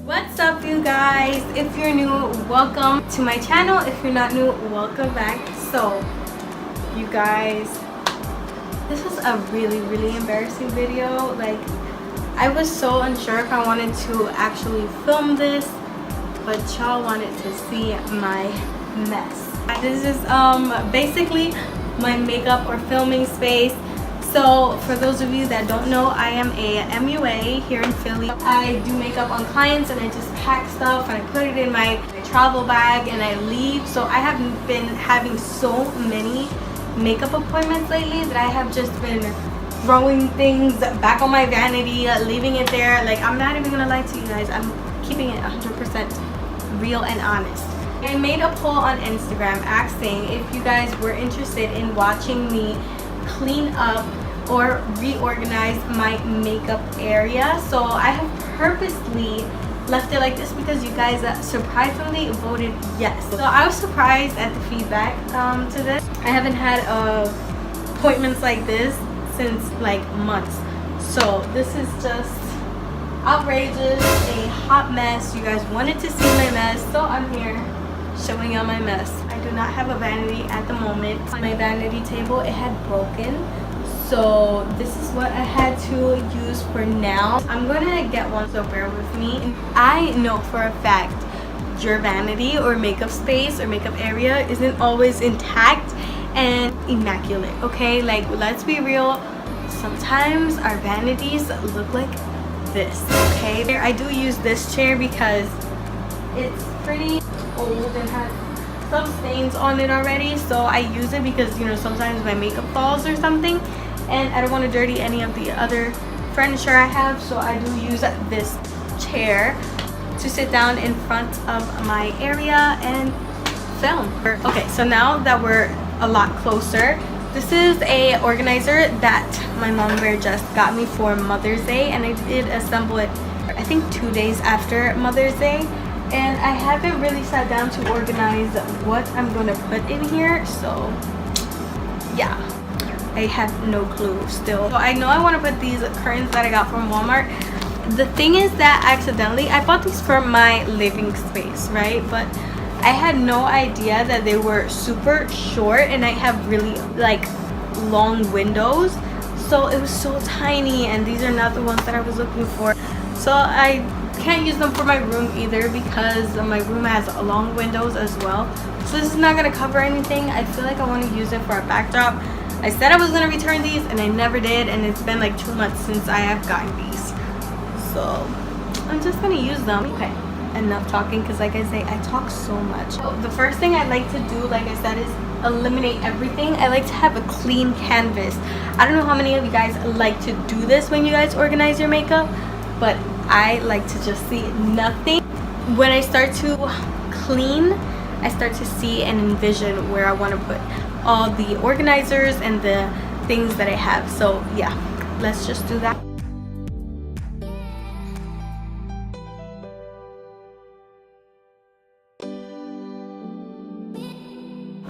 What's up, you guys? If you're new, welcome to my channel. If you're not new, welcome back. So you guys, this was a really embarrassing video. Like, I was so unsure if I wanted to actually film this, but y'all wanted to see my mess. This is basically my makeup or filming space. So for those of you that don't know, I am a MUA here in Philly. I do makeup on clients and I just pack stuff and I put it in my travel bag and I leave. So I have been having so many makeup appointments lately that I have just been throwing things back on my vanity, leaving it there. Like, I'm not even gonna lie to you guys, I'm keeping it 100% real and honest. I made a poll on Instagram asking if you guys were interested in watching me clean up or reorganize my makeup area. So I have purposely left it like this because you guys surprisingly voted yes. So I was surprised at the feedback to this. I haven't had appointments like this since like months. So this is just outrageous, a hot mess. You guys wanted to see my mess, so I'm here showing y'all my mess. I do not have a vanity at the moment. My vanity table, it had broken, so this is what I had to use for now. I'm gonna get one, so bear with me. I know for a fact your vanity or makeup space or makeup area isn't always intact and immaculate, okay? Like, let's be real, sometimes our vanities look like this, okay? I do use this chair because it's pretty old and has some stains on it already, so I use it because, you know, sometimes my makeup falls or something and I don't want to dirty any of the other furniture I have, so I do use this chair to sit down in front of my area and film. Okay, so now that we're a lot closer, this is a organizer that my mom bear just got me for Mother's Day, and I did assemble it I think 2 days after Mother's Day. And I haven't really sat down to organize what I'm going to put in here, so yeah, I have no clue still. So I know I want to put these curtains that I got from Walmart. The thing is that accidentally I bought these for my living space, right? But I had no idea that they were super short and I have really like long windows, so it was so tiny, and these are not the ones that I was looking for. So I can't use them for my room either because my room has long windows as well. So this is not going to cover anything. I feel like I want to use it for a backdrop. I said I was going to return these and I never did, and it's been like 2 months since I have gotten these. So I'm just going to use them. Okay, enough talking, because like I say, I talk so much. So the first thing I like to do, like I said, is eliminate everything. I like to have a clean canvas. I don't know how many of you guys like to do this when you guys organize your makeup, but I like to just see nothing. When I start to clean, I start to see and envision where I want to put all the organizers and the things that I have. So yeah, let's just do that.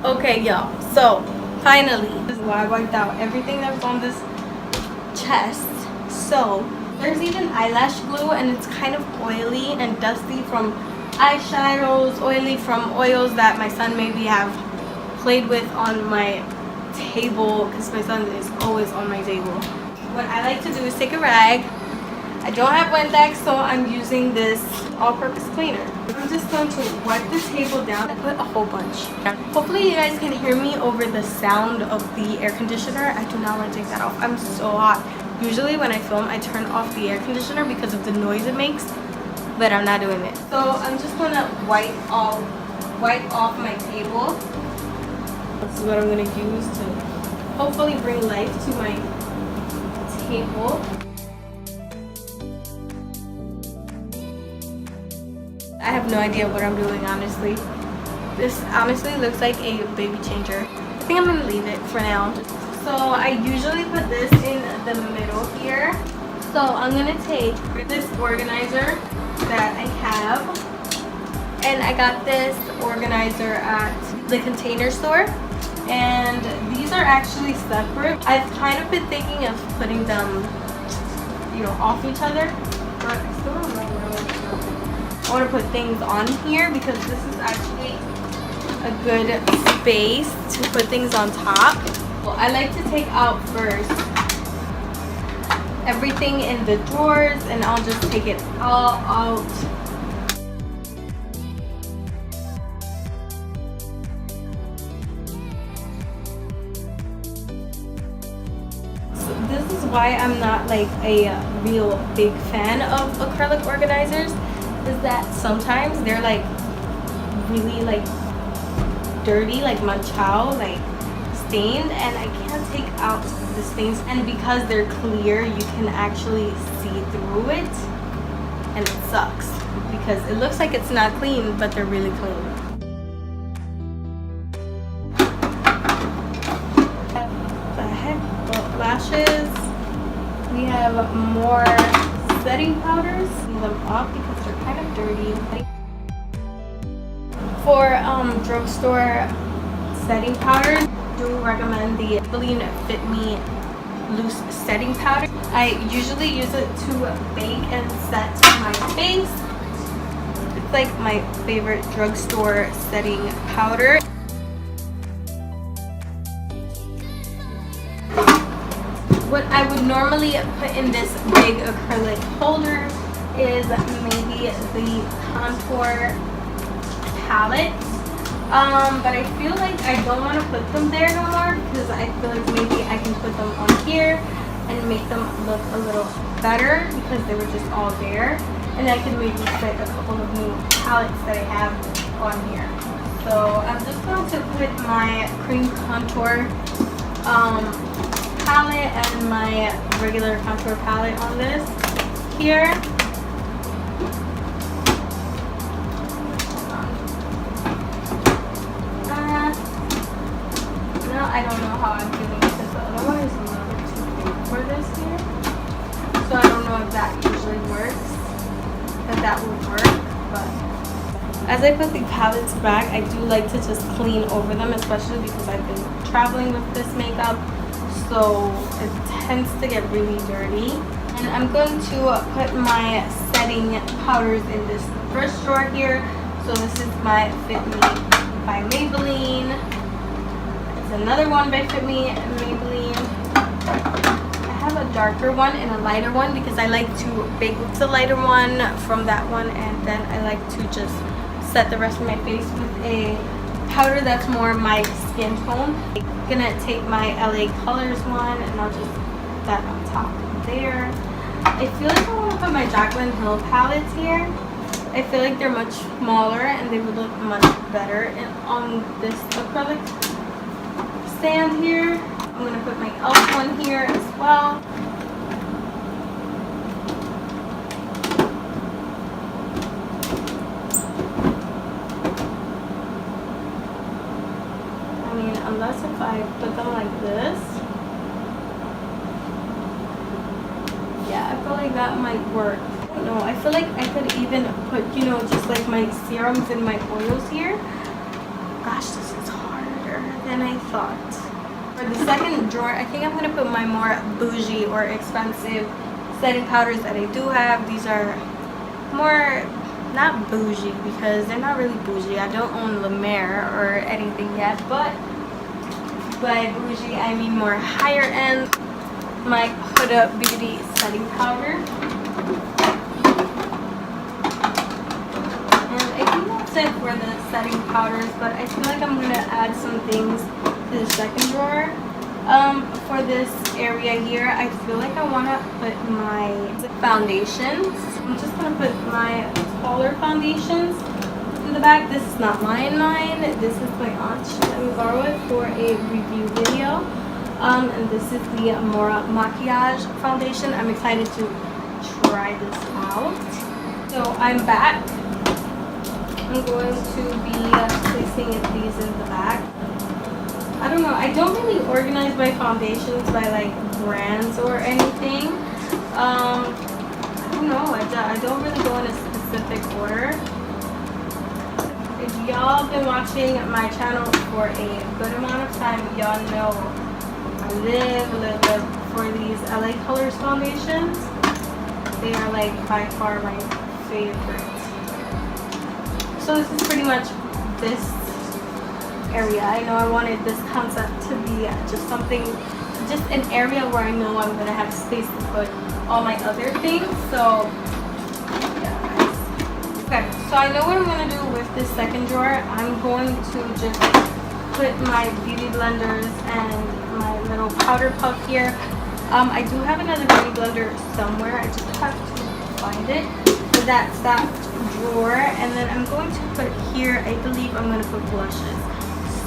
Okay, y'all, so finally, this is why I wiped out everything that was on this chest. So there's even eyelash glue, and it's kind of oily and dusty from eyeshadows, oily from oils that my son maybe have played with on my table, because my son is always on my table. What I like to do is take a rag. I don't have Windex, so I'm using this all-purpose cleaner. I'm just going to wipe the table down. I put a whole bunch. Hopefully you guys can hear me over the sound of the air conditioner. I do not want to take that off. I'm so hot. Usually when I film, I turn off the air conditioner because of the noise it makes, but I'm not doing it. So I'm just gonna wipe off my table. This is what I'm gonna use to hopefully bring life to my table. I have no idea what I'm doing, honestly. This honestly looks like a baby changer. I think I'm gonna leave it for now. So I usually put this in the middle here. So I'm gonna take this organizer that I have, and I got this organizer at the Container Store, and these are actually separate. I've kind of been thinking of putting them, you know, off each other, but I still don't know what I'm gonna do. I want to put things on here because this is actually a good space to put things on top. Well, I like to take out first everything in the drawers, and I'll just take it all out. This is why I'm not like a real big fan of acrylic organizers, is that sometimes they're like really like dirty, like manchao, like stained, and I can't take out the stains, and because they're clear you can actually see through it, and it sucks because it looks like it's not clean but they're really clean. Lashes. We have more setting powders. Clean them up because they're kind of dirty. For drugstore setting powders, I do recommend the Acrylic Fit Me loose setting powder. I usually use it to bake and set my face. It's like my favorite drugstore setting powder. What I would normally put in this big acrylic holder is maybe the contour palettes. But I feel like I don't want to put them there no more because I feel like maybe I can put them on here and make them look a little better because they were just all there. And I can maybe fit a couple of new palettes that I have on here. So I'm just going to put my cream contour palette and my regular contour palette on this here. Now I don't know how I'm feeling because the other one is a little too big for this here. So I don't know if that usually works, if that will work, but as I put the palettes back, I do like to just clean over them, especially because I've been traveling with this makeup. So it tends to get really dirty. And I'm going to put my setting powders in this first drawer here. So this is my Fit Me by Maybelline. It's another one by Fit Me Maybelline. I have a darker one and a lighter one because I like to bake with the lighter one from that one, and then I like to just set the rest of my face with a powder that's more my skin tone. I'm gonna take my LA Colors one and I'll just put that on top there. I feel like I want to put my Jaclyn Hill palettes here. I feel like they're much smaller and they would look much better on this acrylic stand here. I'm gonna put my e.l.f. one here as well. Unless if I put them like this, yeah, I feel like that might work. I don't know, I feel like I could even put, you know, just like my serums and my oils here. Gosh, this is harder than I thought. For the second drawer, I think I'm going to put my more bougie or expensive setting powders that I do have. These are more, not bougie because they're not really bougie. I don't own La Mer or anything yet, but by bougie I mean more higher end. My Huda Beauty setting powder, and I think that's it for the setting powders, but I feel like I'm gonna add some things to the second drawer. For this area here, I feel like I want to put my foundations. I'm just gonna put my taller foundations in the back. This is not mine. This is my aunt. She let me borrow it for a review video. And this is the Mora Maquillage foundation. I'm excited to try this out. So I'm back. I'm going to be placing these in the back. I don't know. I don't really organize my foundations by like brands or anything. I don't know. I don't really go in a specific order. If y'all been watching my channel for a good amount of time, y'all know I live for these LA Colors foundations. They are like by far my favorite. So this is pretty much this area. I know I wanted this concept to be just something, just an area where I know I'm gonna have space to put all my other things. So yeah, guys. Okay, so I know what I'm gonna do with this second drawer. I'm going to just put my beauty blenders and my little powder puff here. I do have another beauty blender somewhere. I just have to find it. So that's that drawer. And then I'm going to put here, I believe I'm going to put blushes.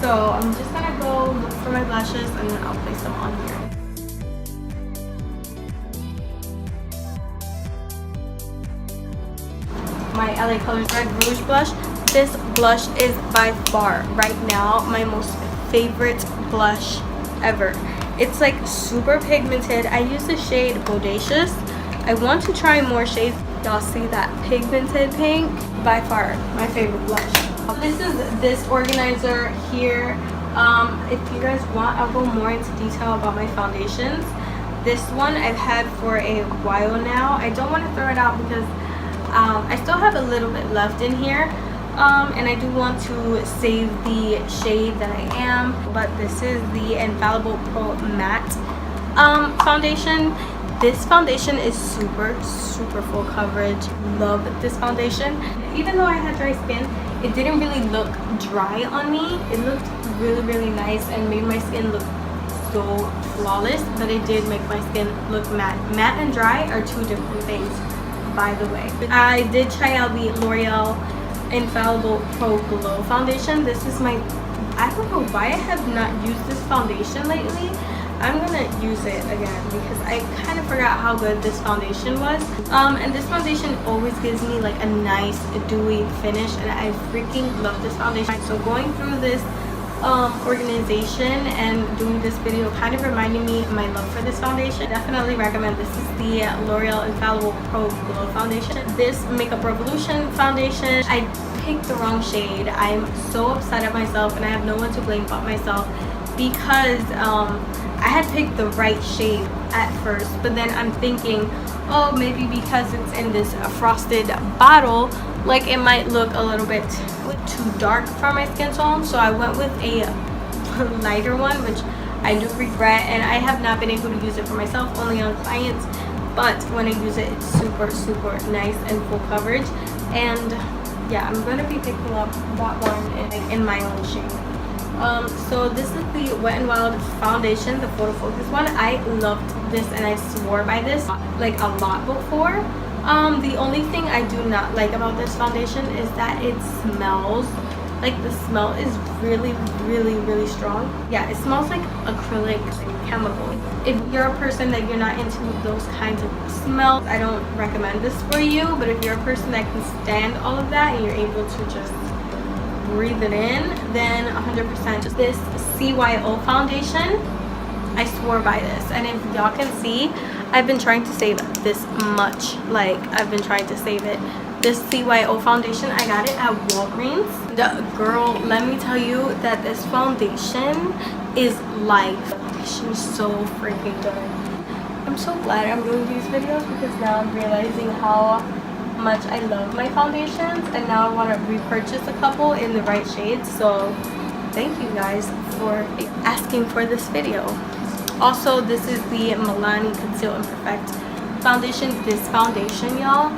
So I'm just going to go look for my blushes and then I'll place them on here. My LA Colors Red Rouge blush. This blush is by far right now my most favorite blush ever. It's like super pigmented. I use the shade Bodacious. I want to try more shades. Y'all see that pigmented pink? By far my favorite blush. This is this organizer here. If you guys want, I'll go more into detail about my foundations. This one I've had for a while now. I don't want to throw it out because I still have a little bit left in here. And I do want to save the shade that I am, but this is the Infallible Pro Matte foundation. This foundation is super full coverage. Love this foundation. Even though I had dry skin, it didn't really look dry on me. It looked really nice and made my skin look so flawless, but it did make my skin look matte. Matte and dry are two different things, by the way. I did try out the L'Oreal Infallible Pro Glow foundation. This is my, I don't know why I have not used this foundation lately. I'm gonna use it again because I kind of forgot how good this foundation was. And this foundation always gives me like a nice dewy finish, and I freaking love this foundation. So going through this organization and doing this video kind of reminded me of my love for this foundation. Definitely recommend. This is the L'Oreal Infallible Pro Glow foundation. This Makeup Revolution foundation, I picked the wrong shade. I'm so upset at myself and I have no one to blame but myself because I had picked the right shade at first, but then I'm thinking, oh, maybe because it's in this frosted bottle, like it might look a little bit too dark for my skin tone. So I went with a lighter one, which I do regret, and I have not been able to use it for myself, only on clients. But when I use it, it's super nice and full coverage. And yeah, I'm gonna be picking up that one in my own shade. So this is the Wet n Wild foundation, the photo focus one. I loved this and I swore by this like a lot before. The only thing I do not like about this foundation is that it smells like, the smell is really strong. Yeah, it smells like acrylic chemical. If you're a person that you're not into those kinds of smells, I don't recommend this for you. But if you're a person that can stand all of that and you're able to just breathe it in, then 100%. This CYO foundation, I swore by this, and if y'all can see, I've been trying to save this much. Like, I've been trying to save it. This CYO foundation, I got it at Walgreens. Girl, let me tell you that this foundation is life. The foundation is so freaking good. I'm so glad I'm doing these videos because now I'm realizing how much I love my foundations, and now I want to repurchase a couple in the right shades. So thank you guys for asking for this video. Also, this is the Milani Conceal and Perfect foundation. This foundation, y'all,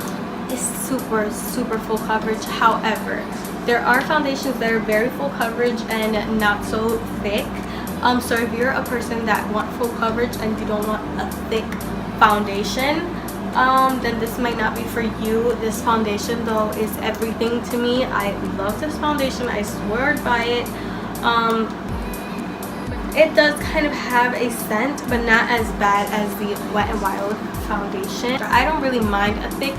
is super full coverage. However, there are foundations that are very full coverage and not so thick. So if you're a person that wants full coverage and you don't want a thick foundation, then this might not be for you. This foundation though is everything to me. I love this foundation. I swear by it. It does kind of have a scent, but not as bad as the Wet n Wild foundation. I don't really mind a thick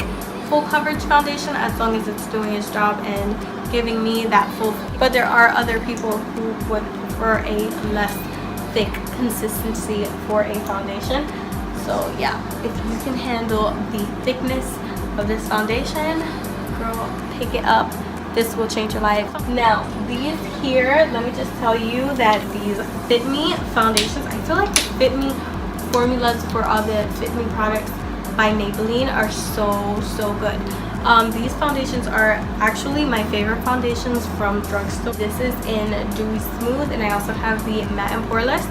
full coverage foundation as long as it's doing its job and giving me that full. But there are other people who would prefer a less thick consistency for a foundation. So yeah, if you can handle the thickness of this foundation, girl, pick it up. This will change your life. Now, these here, let me just tell you that these Fit Me foundations, I feel like the Fit Me formulas for all the Fit Me products by Maybelline are so good. These foundations are actually my favorite foundations from drugstore. This is in Dewy Smooth, and I also have the Matte and Poreless.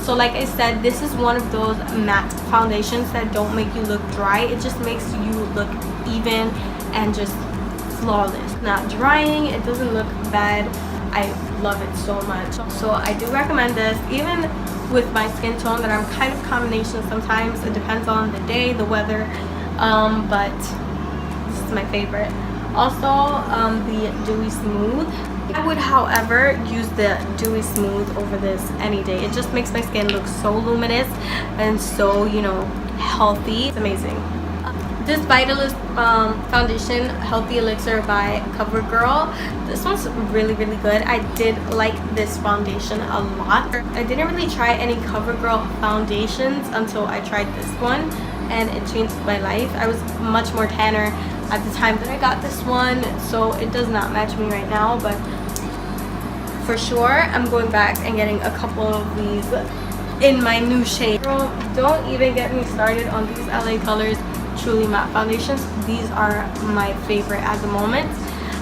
So like I said, this is one of those matte foundations that don't make you look dry. It just makes you look even and just flawless. Not drying, it doesn't look bad. I love it so much. So I do recommend this, even with my skin tone that I'm kind of combination sometimes. It depends on the day, the weather, but this is my favorite. Also, the Dewy Smooth. I would, however, use the Dewy Smooth over this any day. It just makes my skin look so luminous and so, you know, healthy. It's amazing. This Vitalist foundation, Healthy Elixir by CoverGirl. This one's really, really good. I did like this foundation a lot. I didn't really try any CoverGirl foundations until I tried this one, and it changed my life. I was much more tanner at the time that I got this one, so it does not match me right now, but for sure I'm going back and getting a couple of these in my new shade. Girl, don't even get me started on these LA Colors Truly Matte foundations. These are my favorite at the moment.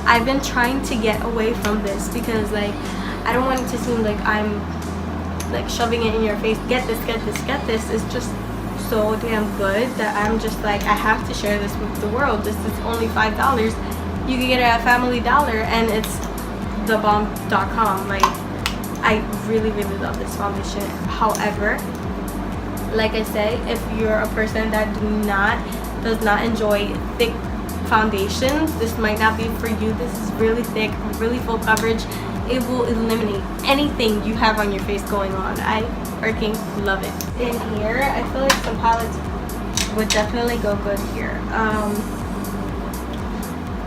I've been trying to get away from this because, like, I don't want it to seem like I'm like shoving it in your face. Get this, get this, get this. It's just so damn good that I'm just like, I have to share this with the world. This is only $5. You can get it at Family Dollar, and it's thebomb.com. Like, I really, really love this foundation. However, like I say, if you're a person that does not enjoy thick foundations, this might not be for you. This is really thick, really full coverage. It will eliminate anything you have on your face going on. I freaking love it. In here, I feel like some palettes would definitely go good here.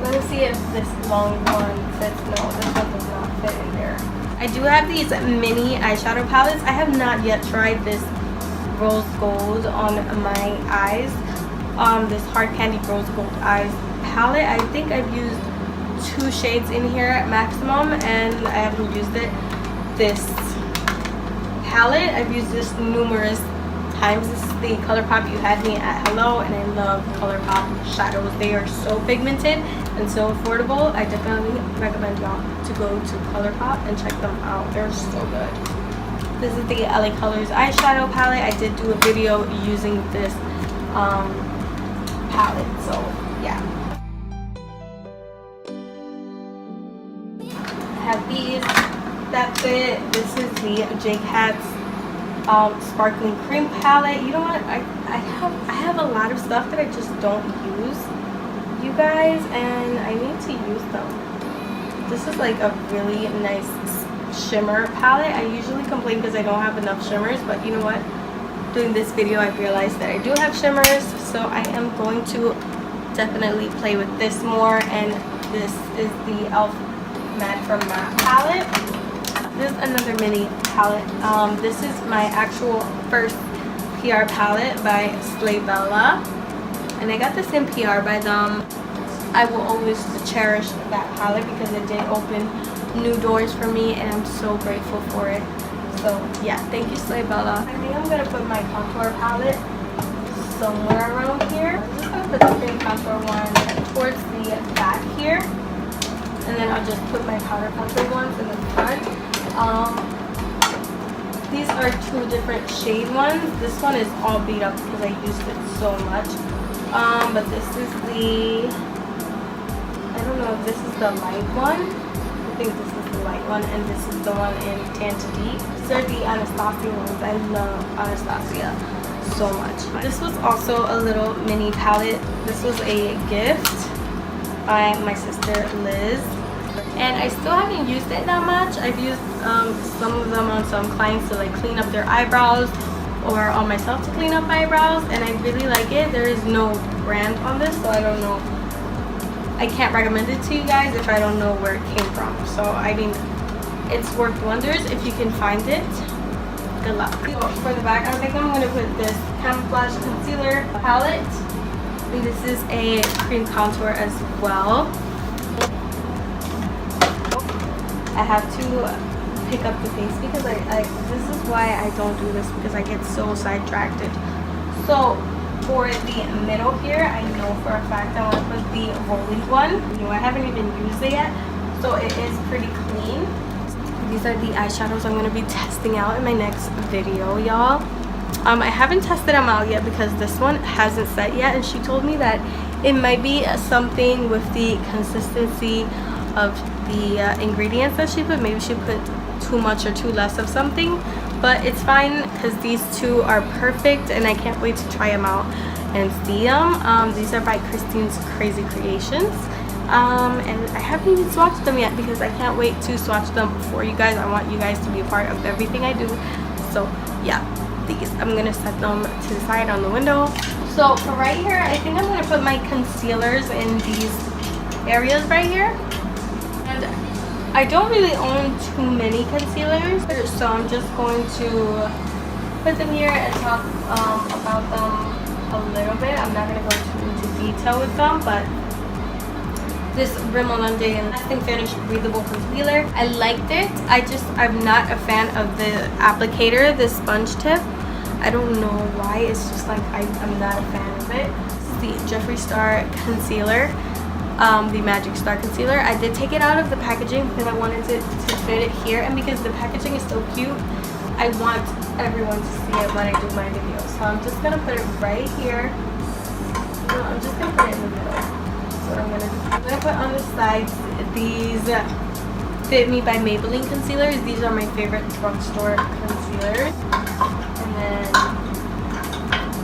Let me see if this long one fits. No, this one does not fit in there. I do have these mini eyeshadow palettes. I have not yet tried this rose gold on my eyes. This Hard Candy Rose Gold Eyes palette. I think I've used 2 shades in here at maximum, and I haven't used it. This palette, I've used this numerous times. This is the ColourPop You Had Me at Hello, and I love ColourPop shadows. They are so pigmented and so affordable. I definitely recommend y'all to go to ColourPop and check them out. They're so good. This is the LA Colors eyeshadow palette. I did do a video using this palette, so yeah. I have these that fit. This is the J Cat's sparkling cream palette. You know what? I have a lot of stuff that I just don't use, you guys, and I need to use them. This is like a really nice shimmer palette. I usually complain because I don't have enough shimmers, but you know what? Doing this video, I realized that I do have shimmers, so I am going to definitely play with this more. And this is the e.l.f. Matte from Matte palette. This is another mini palette. This is my actual first PR palette by Slay Bella, and I got this in PR by them. I will always cherish that palette because it did open new doors for me, and I'm so grateful for it. So yeah, thank you, Slay Bella. I think I'm gonna put my contour palette somewhere around here. I'm just gonna put the cream contour one towards the back here, and then I'll just put my powder contour ones in the front. These are 2 different shade ones. This one is all beat up because I used it so much. But this is the, I don't know if this is the light one. I think this is the light one, and this is the one in Tan to Deep. These are the Anastasia ones. I love Anastasia so much. This was also a little mini palette. This was a gift by my sister Liz, and I still haven't used it that much. I've used some of them on some clients to like clean up their eyebrows, or on myself to clean up eyebrows, and I really like it. There is no brand on this, so I don't know. I can't recommend it to you guys if I don't know where it came from. So I mean, it's worked wonders if you can find it. Good luck. So for the back, I think I'm going to put this Camouflage Concealer palette. And this is a cream contour as well. I have to pick up the face because this is why I don't do this, because I get so sidetracked. So for the middle here, I know for a fact I want to put the rolling one. You know, I haven't even used it yet, so it is pretty clean. These are the eyeshadows I'm going to be testing out in my next video, y'all. I haven't tested them out yet because this one hasn't set yet, and she told me that it might be something with the consistency of the ingredients that she put. Maybe she put too much or too less of something, but it's fine because these two are perfect and I can't wait to try them out and see them. These are by Christine's Crazy Creations, and I haven't even swatched them yet because I can't wait to swatch them for you guys. I want you guys to be a part of everything I do. So yeah, these I'm gonna set them to the side on the window. So for right here, I think I'm gonna put my concealers in these areas right here. And I don't really own too many concealers, so I'm just going to put them here and talk about them a little bit. I'm not going to go too into detail with them, but this Rimmel London Lasting Finish Breathable Concealer, I liked it. I'm not a fan of the applicator, this sponge tip. I don't know why, it's just like I'm not a fan of it. This is the Jeffree Star Concealer. The Magic Star Concealer. I did take it out of the packaging because I wanted to fit it here, and because the packaging is so cute, I want everyone to see it when I do my video. So I'm just going to put it right here. No, I'm just going to put it in the middle. That's what I'm going to do. I'm going to put on the sides these Fit Me by Maybelline concealers. These are my favorite drugstore concealers. And then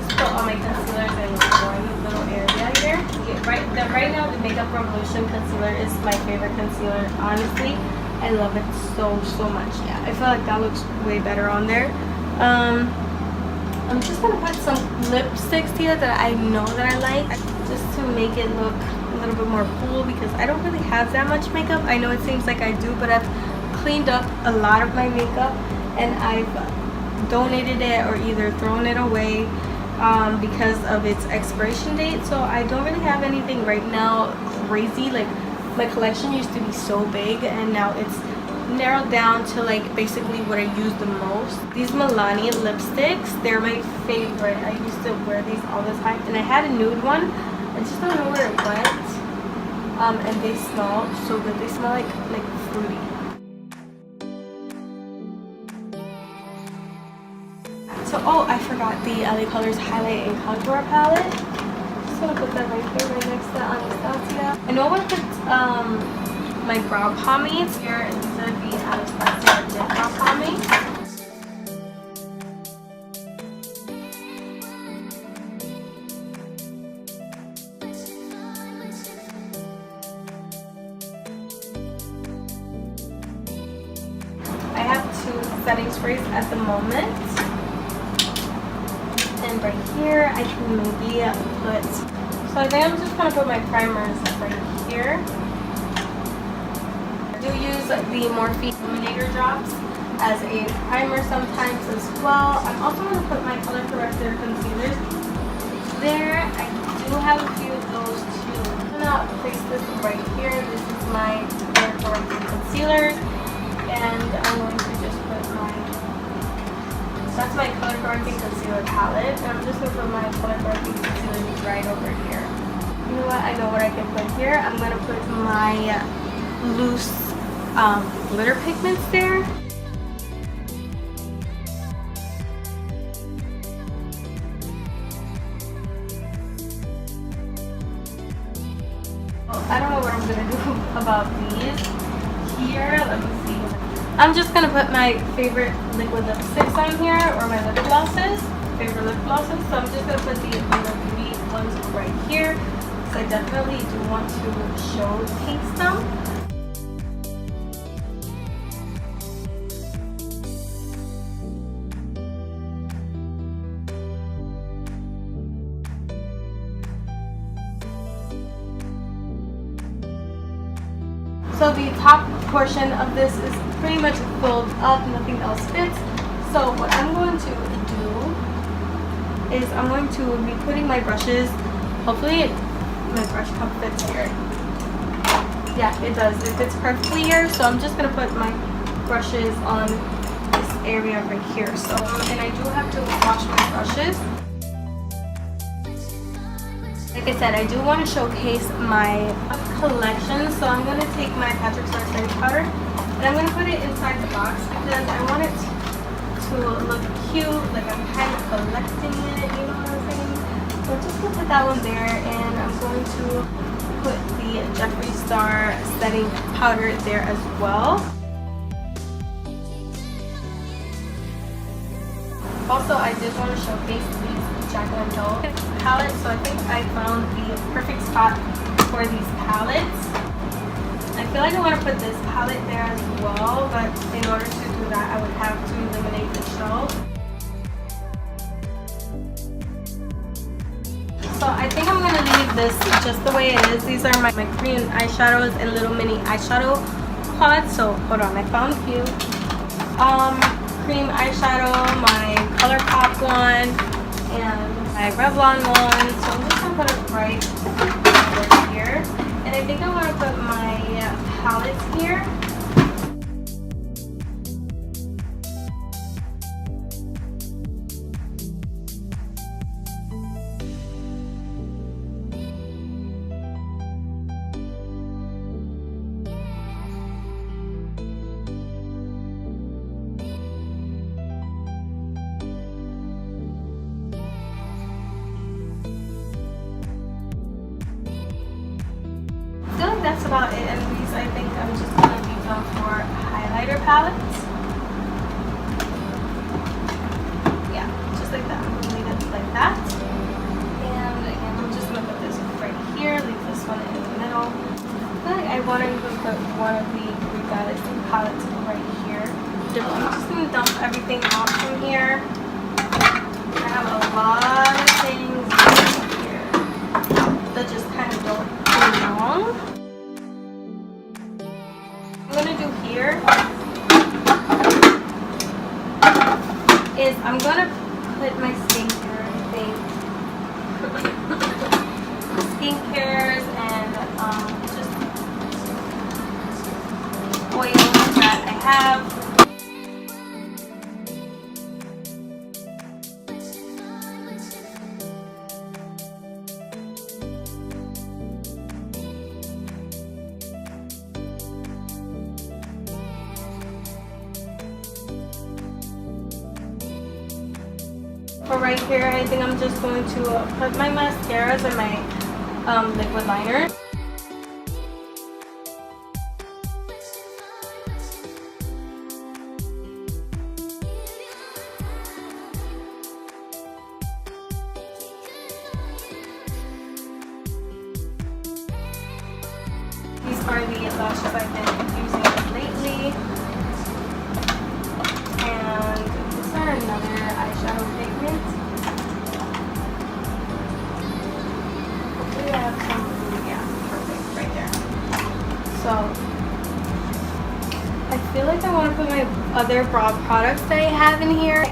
just put all my concealers in one little area here. Right now, the Makeup Revolution concealer is my favorite concealer. Honestly, I love it so much. Yeah, I feel like that looks way better on there. I'm just gonna put some lipsticks here that I know that I like, just to make it look a little bit more cool, because I don't really have that much makeup. I know it seems like I do, but I've cleaned up a lot of my makeup and I've donated it or either thrown it away because of its expiration date. So I don't really have anything right now crazy. Like, my collection used to be so big and now it's narrowed down to like basically what I use the most. These Milani lipsticks, they're my favorite. I used to wear these all the time, and I had a nude one. I just don't know where it went. And they smell so good. They smell like fruity. So, oh, I forgot the LA Colors Highlight and Contour Palette. Just gonna put that right here, right next to Anastasia. I know I want to put my brow pomades here, and these are the Anastasia Dip Brow Pomades. I have 2 setting sprays at the moment. And right here, I can maybe put, so I think I'm just going to put my primers right here. I do use the Morphe Illuminator drops as a primer sometimes as well. I'm also going to put my color corrector concealers there. I do have a few of those too. I'm going to place this right here. This is my color correcting concealer. And I'm going to just put that's my color correcting concealer palette, and I'm just going to put my color correcting concealer right over here. You know what? I know what I can put here. I'm going to put my loose glitter pigments there. I don't know what I'm going to do about these here. Let me see. I'm just going to put my favorite liquid lipsticks on here, or my lip glosses, favorite lip glosses. So I'm just going to put the Huda Beauty ones right here, because I definitely do want to showcase them. So the top portion of this is pretty much filled up, nothing else fits. So what I'm going to do is I'm going to be putting my brushes, hopefully my brush cup fits here. Yeah, it does. It fits perfectly here. So I'm just going to put my brushes on this area right here. So, and I do have to wash my brushes. like I said, I do want to showcase my collection. So I'm going to take my Patrick Star setting powder and I'm going to put it inside the box because I want it to look cute, like I'm kind of collecting it, you know what I'm saying? So I'm just going to put that one there, and I'm going to put the Jeffree Star setting powder there as well. Also, I did want to showcase these Jaclyn Hill palettes, so I think I found the perfect spot for these palettes. I feel like I want to put this palette there as well, but in order to do that, I would have to eliminate the shelf. So I think I'm going to leave this just the way it is. These are my Korean eyeshadows and little mini eyeshadow quads. So hold on, I found a few. Cream eyeshadow, my ColourPop one, and my Revlon one. So I'm just going to put it right here. And I think I want to put my palettes here. That's about it, and these I think I'm just going to leave them for highlighter palettes. Yeah, just like that. I'm going to leave it like that. And again, I'm just going to put this right here, leave this one in the middle. I feel like I want to even put one of the rebalancing palettes right here. I'm just going to dump everything off from here. I have a lot of things here that just kind of don't belong. I'm going to do here is I'm going to put my skincare, I think. Skincares and just oils that I have. For right here, I think I'm just going to put my mascaras and my liquid liner. These are the lashes I've been using lately. And these are another eyeshadow pigment. Hopefully I have some, yeah, perfect right there. So I feel like I want to put my other brow products that I have in here.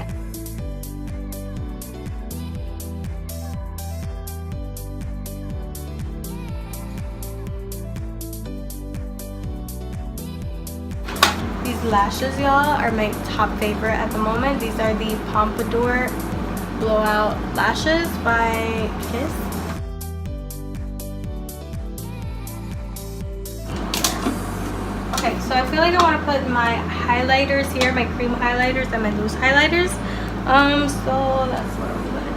These lashes, y'all, are my top favorite at the moment. These are the Pompadour Blowout Lashes by Kiss. Okay, so I feel like I want to put my highlighters here, my cream highlighters and my loose highlighters. So that's what I'm gonna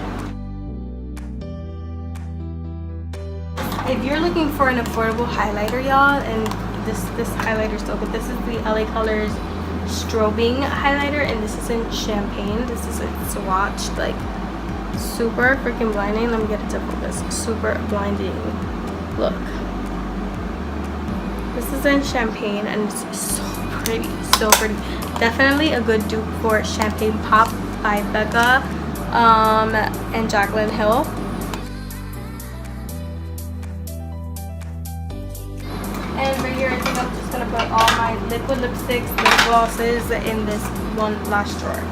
do. If you're looking for an affordable highlighter, y'all, and this highlighter is so good. This is the LA Colors Strobing highlighter, and this is in Champagne. This is a swatched, like, super freaking blinding. Let me get it to focus. Super blinding look. This is in Champagne, and it's so pretty, so pretty. Definitely a good dupe for Champagne Pop by Becca and Jaclyn Hill. And right here, I think I'm just gonna put all my liquid lipsticks, lip glosses in this one last drawer.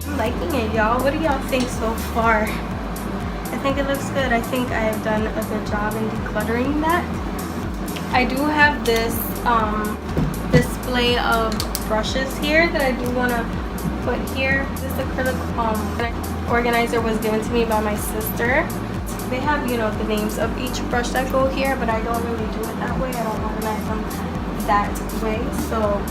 I'm liking it, y'all. What do y'all think so far? I think it looks good. I think I have done a good job in decluttering that. I do have this display of brushes here that I do want to put here. This acrylic organizer was given to me by my sister. They have, you know, the names of each brush that go here, but I don't really do it that way. I don't organize them that way. So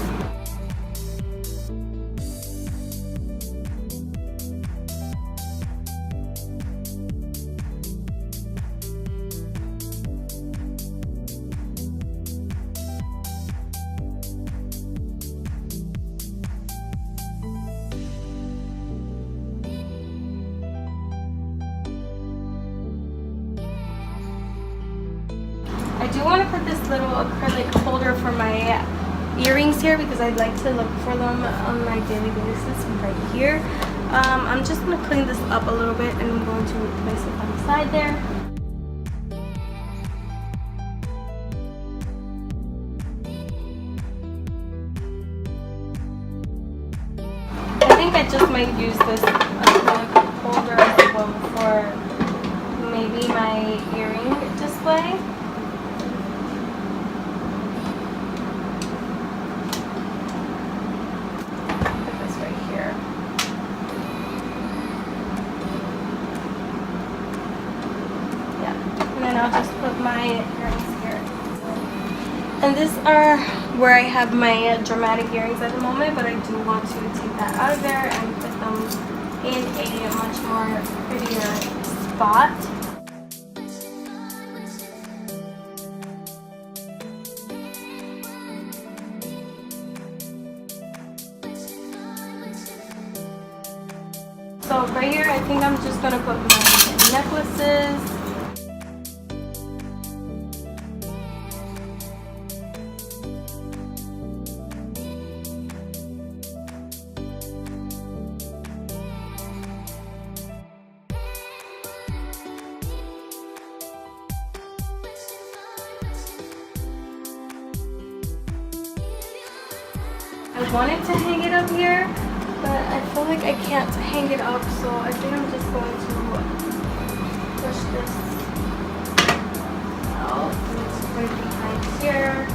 I do want to put this little acrylic holder for my earrings here because I'd like to look for them on my daily basis right here. I'm just going to clean this up a little bit and I'm going to place it on the side there. I think I just might use this acrylic holder as well for maybe my earring display. I'll just put my earrings here. And these are where I have my dramatic earrings at the moment, but I do want to take that out of there and put them in a much more prettier spot. So right here, I think I'm just gonna put my necklaces. I wanted to hang it up here, but I feel like I can't hang it up, so I think I'm just going to push this out and just put it behind here.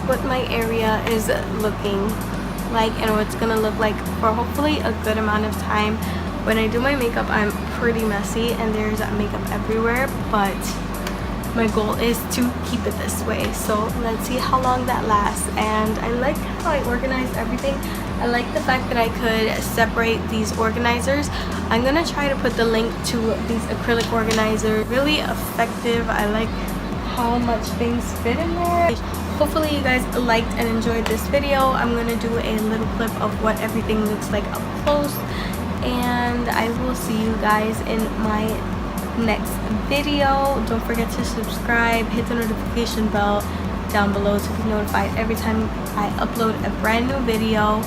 What my area is looking like and what it's gonna look like for hopefully a good amount of time. When I do my makeup, I'm pretty messy and there's makeup everywhere, but my goal is to keep it this way. So let's see how long that lasts. And I like how I organize everything. I like the fact that I could separate these organizers. I'm gonna try to put the link to these acrylic organizers. Really effective. I like how much things fit in there. Hopefully you guys liked and enjoyed this video. I'm gonna do a little clip of what everything looks like up close, and I will see you guys in my next video. Don't forget to subscribe, hit the notification bell down below to be notified every time I upload a brand new video.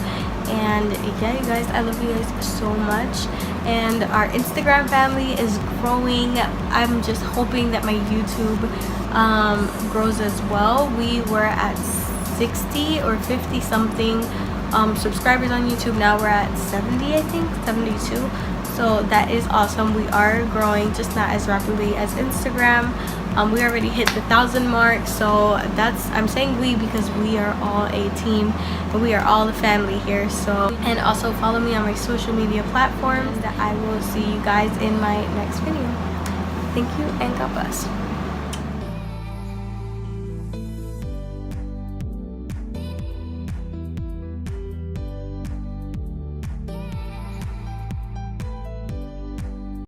And yeah, you guys, I love you guys so much, and our Instagram family is growing. I'm just hoping that my YouTube grows as well. We were at 60 or 50 something subscribers on YouTube. Now we're at 70, I think 72. So that is awesome. We are growing, just not as rapidly as Instagram. We already hit the 1,000 mark, so that's, I'm saying we because we are all a team and we are all the family here. So, and also follow me on my social media platforms. That I will see you guys in my next video. Thank you and God bless.